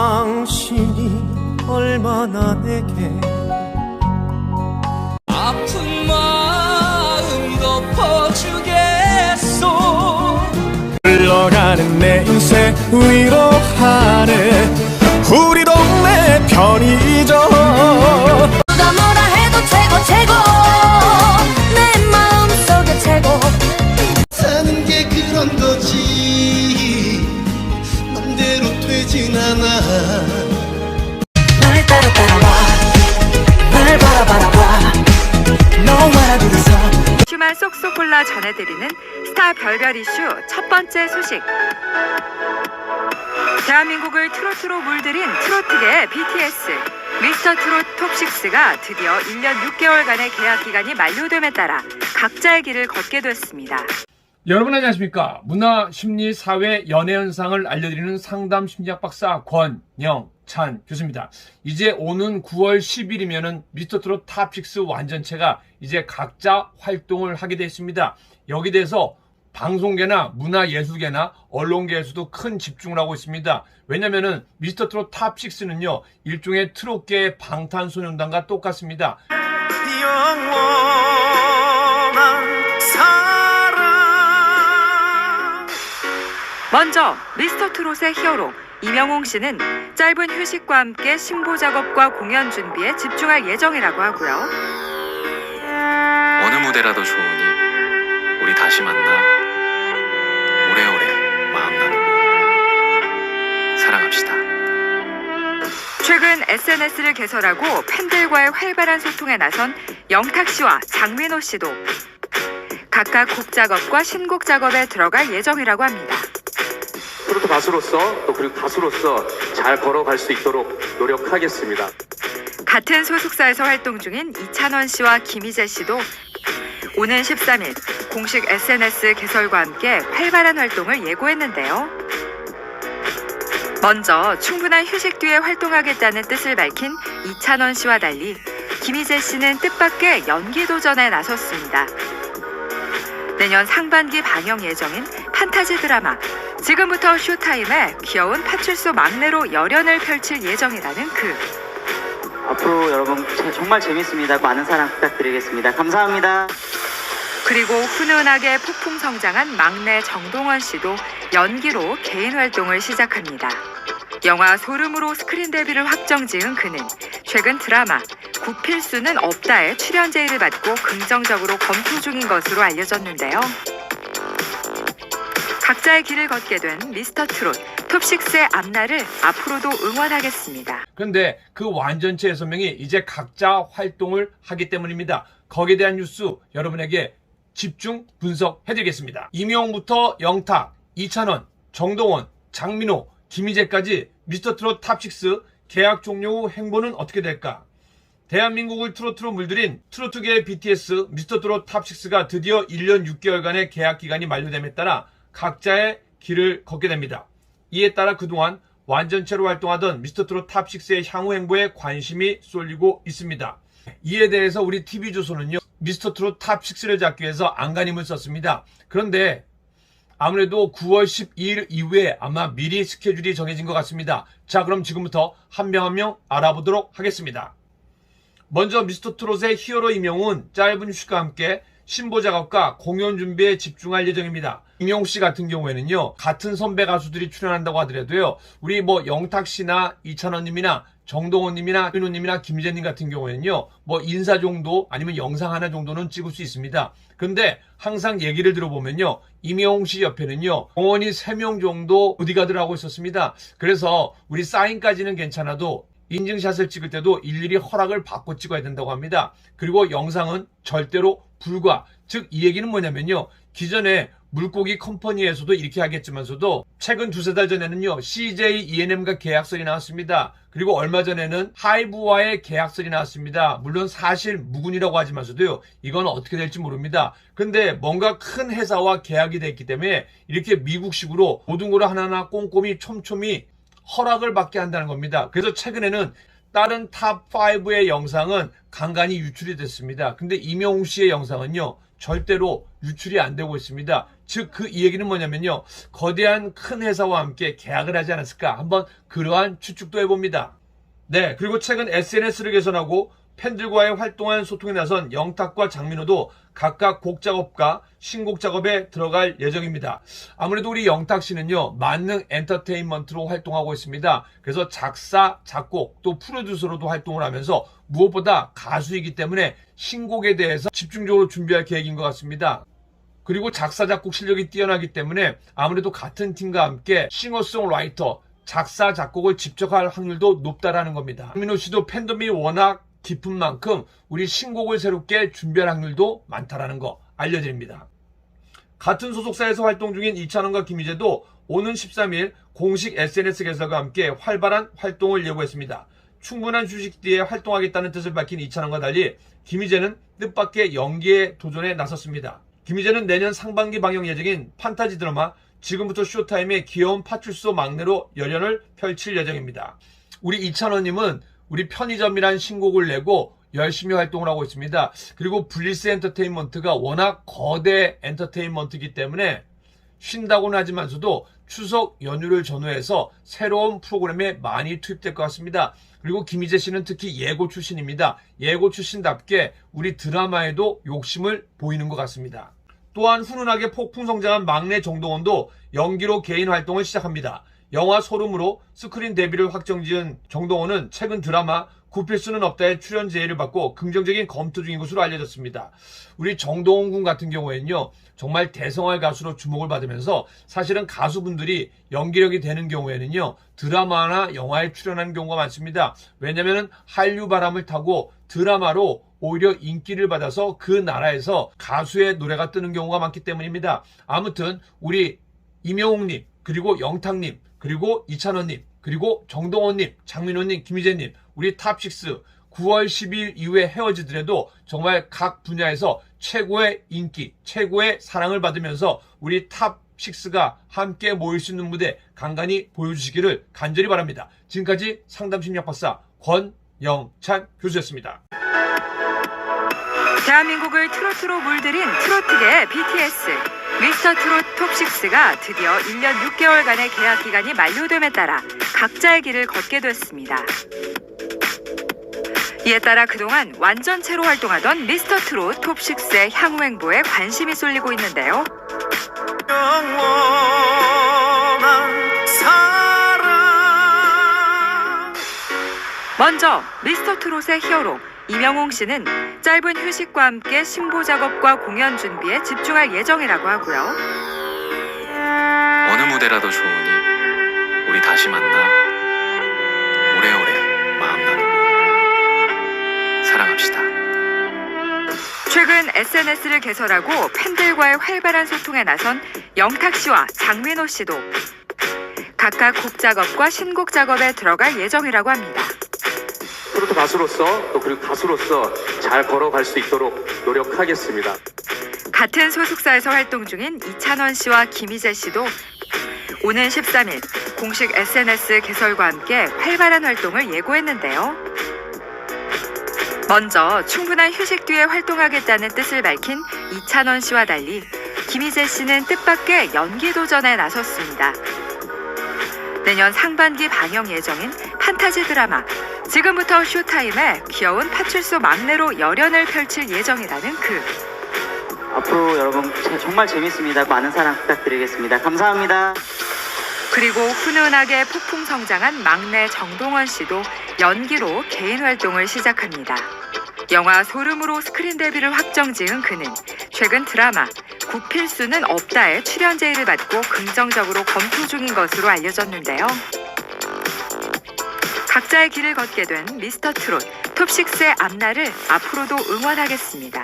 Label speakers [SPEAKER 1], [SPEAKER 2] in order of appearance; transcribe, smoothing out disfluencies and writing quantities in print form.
[SPEAKER 1] 당신이 얼마나 내게
[SPEAKER 2] 아픈 마음 덮어주겠소.
[SPEAKER 1] 흘러가는 내 인생 위로하네 우리 동네 편의점.
[SPEAKER 3] 누가 뭐라 해도 최고 최고 내 마음속에 최고.
[SPEAKER 4] 사는 게 그런 거지 맘대로 되진 않아.
[SPEAKER 3] 날 따라 따라와 날 바라봐 너와 둘이서
[SPEAKER 5] 이슈만 쏙쏙 골라 전해드리는 스타 별별 이슈 첫 번째 소식. 대한민국을 트로트로 물들인 트로트계의 BTS 미스터 트롯 톱6가 드디어 1년 6개월간의 계약 기간이 만료됨에 따라 각자의 길을 걷게 됐습니다.
[SPEAKER 6] 여러분 안녕하십니까? 문화, 심리, 사회, 연애 현상을 알려드리는 상담 심리학 박사 권영찬 교수입니다. 이제 오는 9월 10일이면은 미스터 트롯 탑6 완전체가 이제 각자 활동을 하게 됐습니다. 여기 대해서 방송계나 문화예술계나 언론계에서도 큰 집중을 하고 있습니다. 왜냐면은 미스터 트롯 탑6는요, 일종의 트롯계의 방탄소년단과 똑같습니다.
[SPEAKER 1] 영원한 사랑.
[SPEAKER 5] 먼저 미스터 트롯의 히어로 이명웅 씨는 짧은 휴식과 함께 신보 작업과 공연 준비에 집중할 예정이라고 하고요.
[SPEAKER 7] 어느 무대라도 좋으니 우리 다시 만나 오래오래 마음 나누고 사랑합시다.
[SPEAKER 5] 최근 SNS를 개설하고 팬들과의 활발한 소통에 나선 영탁 씨와 장민호 씨도 각각 곡 작업과 신곡 작업에 들어갈 예정이라고 합니다.
[SPEAKER 8] 트로트 가수로서 또 그리고 가수로서 잘 걸어갈 수 있도록 노력하겠습니다.
[SPEAKER 5] 같은 소속사에서 활동 중인 이찬원 씨와 김희재 씨도 오는 13일 공식 SNS 개설과 함께 활발한 활동을 예고했는데요. 먼저 충분한 휴식 뒤에 활동하겠다는 뜻을 밝힌 이찬원 씨와 달리 김희재 씨는 뜻밖의 연기 도전에 나섰습니다. 내년 상반기 방영 예정인 판타지 드라마 지금부터 쇼타임에 귀여운 파출소 막내로 열연을 펼칠 예정이라는 그.
[SPEAKER 9] 앞으로 여러분 정말 재밌습니다. 많은 사랑 부탁드리겠습니다. 감사합니다.
[SPEAKER 5] 그리고 훈훈하게 폭풍 성장한 막내 정동원 씨도 연기로 개인 활동을 시작합니다. 영화 소름으로 스크린 데뷔를 확정 지은 그는 최근 드라마 구필수는 없다에 출연 제의를 받고 긍정적으로 검토 중인 것으로 알려졌는데요. 각자의 길을 걷게 된 미스터 트롯 톱6의 앞날을 앞으로도 응원하겠습니다.
[SPEAKER 6] 그런데 그 완전체 6명이 이제 각자 활동을 하기 때문입니다. 거기에 대한 뉴스 여러분에게 집중 분석해드리겠습니다. 이명웅부터 영탁, 이찬원, 정동원, 장민호, 김희재까지 미스터 트롯 탑6 계약 종료 후 행보는 어떻게 될까? 대한민국을 트로트로 물들인 트로트계의 BTS 미스터 트롯 탑6가 드디어 1년 6개월간의 계약 기간이 만료됨에 따라 각자의 길을 걷게 됩니다. 이에 따라 그동안 완전체로 활동하던 미스터 트롯 탑6의 향후 행보에 관심이 쏠리고 있습니다. 이에 대해서 우리 TV조선은요, 미스터 트롯 탑6를 잡기 위해서 안간힘을 썼습니다. 그런데 아무래도 9월 12일 이후에 아마 미리 스케줄이 정해진 것 같습니다. 자, 그럼 지금부터 한 명 한 명 알아보도록 하겠습니다. 먼저 미스터 트롯의 히어로 이명웅은 짧은 휴식과 함께 신보 작업과 공연 준비에 집중할 예정입니다. 이명웅 씨 같은 경우에는요, 같은 선배 가수들이 출연한다고 하더라도요, 우리 영탁 씨나 이찬원 님이나 정동원 님이나 민호 님이나 김희재 님 같은 경우에는요, 인사 정도 아니면 영상 하나 정도는 찍을 수 있습니다. 근데 항상 얘기를 들어보면요, 이명웅 씨 옆에는요, 공원이 3명 정도 보디가드를 하고 있었습니다. 그래서 우리 사인까지는 괜찮아도 인증샷을 찍을 때도 일일이 허락을 받고 찍어야 된다고 합니다. 그리고 영상은 절대로 불가. 즉, 이 얘기는 뭐냐면요, 기존에 물고기 컴퍼니에서도 이렇게 하겠지만서도 최근 2-3달 전에는요, CJ E&M과 계약설이 나왔습니다. 그리고 얼마 전에는 하이브와의 계약설이 나왔습니다. 물론 사실 무근이라고 하지만서도요, 이건 어떻게 될지 모릅니다. 근데 뭔가 큰 회사와 계약이 됐기 때문에 이렇게 미국식으로 모든 걸 하나하나 꼼꼼히 촘촘히 허락을 받게 한다는 겁니다. 그래서 최근에는 다른 탑5의 영상은 간간히 유출이 됐습니다. 근데 이명웅 씨의 영상은요, 절대로 유출이 안 되고 있습니다. 즉 이 얘기는 뭐냐면요, 거대한 큰 회사와 함께 계약을 하지 않았을까, 한번 그러한 추측도 해봅니다. 네, 그리고 최근 SNS를 개선하고 팬들과의 활동한 소통에 나선 영탁과 장민호도 각각 곡 작업과 신곡 작업에 들어갈 예정입니다. 아무래도 우리 영탁 씨는요, 만능 엔터테인먼트로 활동하고 있습니다. 그래서 작사, 작곡, 또 프로듀서로도 활동을 하면서 무엇보다 가수이기 때문에 신곡에 대해서 집중적으로 준비할 계획인 것 같습니다. 그리고 작사, 작곡 실력이 뛰어나기 때문에 아무래도 같은 팀과 함께 싱어송라이터, 작사, 작곡을 직접 할 확률도 높다라는 겁니다. 장민호 씨도 팬덤이 워낙 깊은 만큼 우리 신곡을 새롭게 준비할 확률도 많다라는 거 알려드립니다. 같은 소속사에서 활동 중인 이찬원과 김희재도 오는 13일 공식 SNS 개설과 함께 활발한 활동을 예고했습니다. 충분한 휴식 뒤에 활동하겠다는 뜻을 밝힌 이찬원과 달리 김희재는 뜻밖의 연기에 도전에 나섰습니다. 김희재는 내년 상반기 방영 예정인 판타지 드라마 지금부터 쇼타임의 귀여운 파출소 막내로 열연을 펼칠 예정입니다. 우리 이찬원님은 우리 편의점이란 신곡을 내고 열심히 활동을 하고 있습니다. 그리고 블리스 엔터테인먼트가 워낙 거대 엔터테인먼트이기 때문에 쉰다고는 하지만서도 추석 연휴를 전후해서 새로운 프로그램에 많이 투입될 것 같습니다. 그리고 김희재 씨는 특히 예고 출신입니다. 예고 출신답게 우리 드라마에도 욕심을 보이는 것 같습니다. 또한 훈훈하게 폭풍 성장한 막내 정동원도 연기로 개인 활동을 시작합니다. 영화 소름으로 스크린 데뷔를 확정지은 정동원은 최근 드라마 굽힐 수는 없다의 출연 제의를 받고 긍정적인 검토 중인 것으로 알려졌습니다. 우리 정동원 군 같은 경우에는요, 정말 대성할 가수로 주목을 받으면서 사실은 가수분들이 연기력이 되는 경우에는요, 드라마나 영화에 출연하는 경우가 많습니다. 왜냐하면 한류 바람을 타고 드라마로 오히려 인기를 받아서 그 나라에서 가수의 노래가 뜨는 경우가 많기 때문입니다. 아무튼 우리 임영웅님, 그리고 영탁님, 그리고 이찬원님, 그리고 정동원님, 장민호님, 김희재님, 우리 탑6 9월 10일 이후에 헤어지더라도 정말 각 분야에서 최고의 인기, 최고의 사랑을 받으면서 우리 탑6가 함께 모일 수 있는 무대 간간히 보여주시기를 간절히 바랍니다. 지금까지 상담심리학박사 권영찬 교수였습니다.
[SPEAKER 5] 대한민국을 트로트로 물들인 트로트계의 BTS 미스터트롯 톱6가 드디어 1년 6개월간의 계약 기간이 만료됨에 따라 각자의 길을 걷게 됐습니다. 이에 따라 그동안 완전체로 활동하던 미스터트롯 톱6의 향후 행보에 관심이 쏠리고 있는데요.
[SPEAKER 1] 영원한 사랑.
[SPEAKER 5] 먼저 미스터트롯의 히어로 임영웅 씨는 짧은 휴식과 함께 신보 작업과 공연 준비에 집중할 예정이라고 하고요.
[SPEAKER 7] 어느 무대라도 좋으니 우리 다시 만나 오래오래 마음 나누고 사랑합시다.
[SPEAKER 5] 최근 SNS를 개설하고 팬들과의 활발한 소통에 나선 영탁 씨와 장민호 씨도 각각 곡 작업과 신곡 작업에 들어갈 예정이라고 합니다.
[SPEAKER 8] 트로트 가수로서 또 그리고 가수로서 잘 걸어갈 수 있도록 노력하겠습니다.
[SPEAKER 5] 같은 소속사에서 활동 중인 이찬원 씨와 김희재 씨도 오는 13일 공식 SNS 개설과 함께 활발한 활동을 예고했는데요. 먼저 충분한 휴식 뒤에 활동하겠다는 뜻을 밝힌 이찬원 씨와 달리 김희재 씨는 뜻밖의 연기 도전에 나섰습니다. 내년 상반기 방영 예정인 판타지 드라마 지금부터 쇼타임에 귀여운 파출소 막내로 열연을 펼칠 예정이라는 그.
[SPEAKER 9] 앞으로 여러분 정말 재밌습니다. 많은 사랑 부탁드리겠습니다. 감사합니다.
[SPEAKER 5] 그리고 훈훈하게 폭풍 성장한 막내 정동원 씨도 연기로 개인 활동을 시작합니다. 영화 소름으로 스크린 데뷔를 확정지은 그는 최근 드라마 굽힐 수는 없다에 출연 제의를 받고 긍정적으로 검토 중인 것으로 알려졌는데요. 각자의 길을 걷게 된 미스터트롯 톱6의 앞날을 앞으로도 응원하겠습니다.